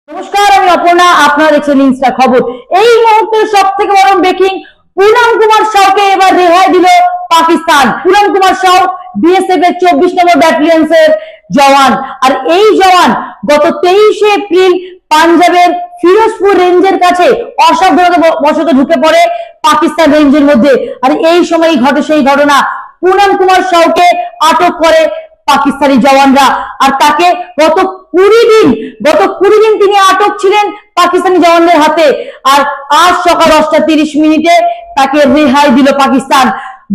নমস্কার, আমি অপর্ণা। আপনারা দেখছেন ইনস্টা খবর। এই মুহূর্তের সব থেকে বড় ব্রেকিং, পুনম কুমার শাওকে এবার রেহাই দিল পাকিস্তান। পুনম কুমার শাও বিএসএফ এর 24 নম্বর ব্যাটালিয়নের জওয়ান। আর এই জওয়ান গত 23 এপ্রিল পাঞ্জাবের ফিরোজপুর রেঞ্জের কাছে অসাবধানতাবশত ঢুকে পড়ে পাকিস্তান রেঞ্জের মধ্যে। আর এই সময়ই ঘটে সেই ঘটনা। পুনম কুমার শাওকে আটক করে পাকিস্তানি জওয়ানরা। আর তাকে গত 20 দিন তিনি আটক ছিলেন পাকিস্তানি জওয়ানদের হাতে। আর আজ সকাল 10:30 তাকে রেহাই দিল পাকিস্তান।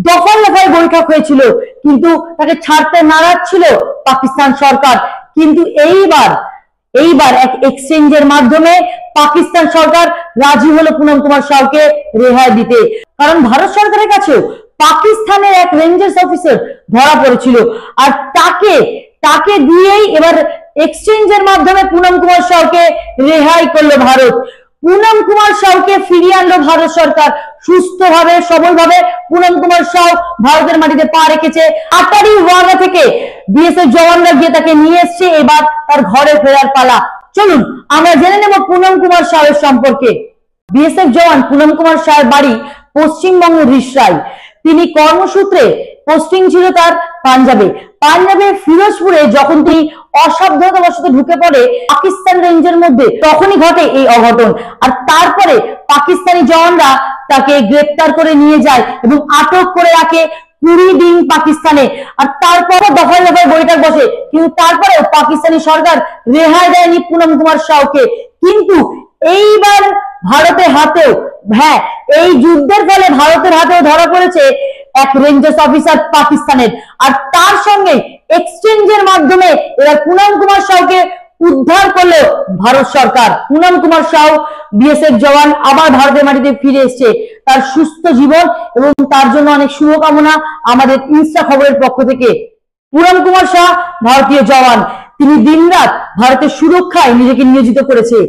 দফায় দফায় বৈঠক হয়েছিল, কিন্তু তাকে ছাড়তে নারাজ ছিল পাকিস্তান সরকার। কিন্তু এইবার এক এক্সচেঞ্জের মাধ্যমে পাকিস্তান সরকার রাজি হলো পুনম কুমার শাওকে রেহাই দিতে। কারণ ভারত সরকারের কাছেও পাকিস্তানের এক রেঞ্জার্স অফিসার ধরা পড়েছিল, আর তাকে দিয়েই এবার এক্সচেঞ্জের মাধ্যমে পুনম কুমার শাওকে রেহাই করলো ভারত। পুনম কুমার শাওকে ফিরিয়ে আনলো ভারত সরকার সুস্থভাবে, সবলভাবে। পুনম কুমার শাও ভারতের মাটিতে পা রেখেছে। আটারি ওয়াগা থেকে বিএসএফ জওয়ানরা গিয়ে তাকে নিয়ে এসছে। এবার তার ঘরে ফেরার পালা। চলুন আমরা জেনে নেব পুনম কুমার শাওয়ের সম্পর্কে। বিএসএফ জওয়ান পুনম কুমার শাওয়ের বাড়ি পশ্চিমবঙ্গের রিষড়ায়। তিনি কর্মসূত্রে পোস্টিং ছিল তার পাঞ্জাবের ফিরোজপুরে। যখন তিনি অসাবধানতাবশত ঢুকে পড়ে পাকিস্তান রেঞ্জের মধ্যে, তখনই ঘটে এই অঘটন। আর তারপরে পাকিস্তানি জওয়ানরা তাকে গ্রেপ্তার করে নিয়ে যায় এবং আটক করে রাখে 20 দিন পাকিস্তানে। আর তারপরে দফায় দফায় বৈঠক বসে, কিন্তু তারপরেও পাকিস্তানি সরকার রেহাই দেয়নি পুনম কুমার শাওকে। কিন্তু এইবার ভারতের হাতেও, এই যুদ্ধের ফলে ভারতের হাতেও ধরা পড়েছে এক রেঞ্জার্স অফিসার পাকিস্তানের। আর তার সঙ্গে এক্সচেঞ্জের মাধ্যমে এরা পুনম কুমার শাওকে উদ্ধার করলো ভারত সরকার। পুনম কুমার শাও বিএসএফ জওয়ান আবার ভারতের মাটিতে ফিরে এসেছে। তার সুস্থ জীবন এবং তার জন্য অনেক শুভকামনা আমাদের ইনস্টা খবরের পক্ষ থেকে। পুনম কুমার শাও ভারতীয় জওয়ান, তিনি দিনরাত ভারতের সুরক্ষায় নিজেকে নিয়োজিত করেছে।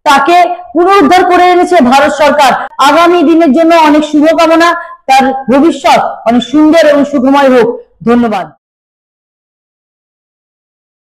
তাকে পুনরুদ্ধার করে এনেছে ভারত সরকার। আগামী দিনের জন্য অনেক শুভকামনা। তার ভবিষ্যৎ অনেক সুন্দর এবং সুখময় হোক। ধন্যবাদ।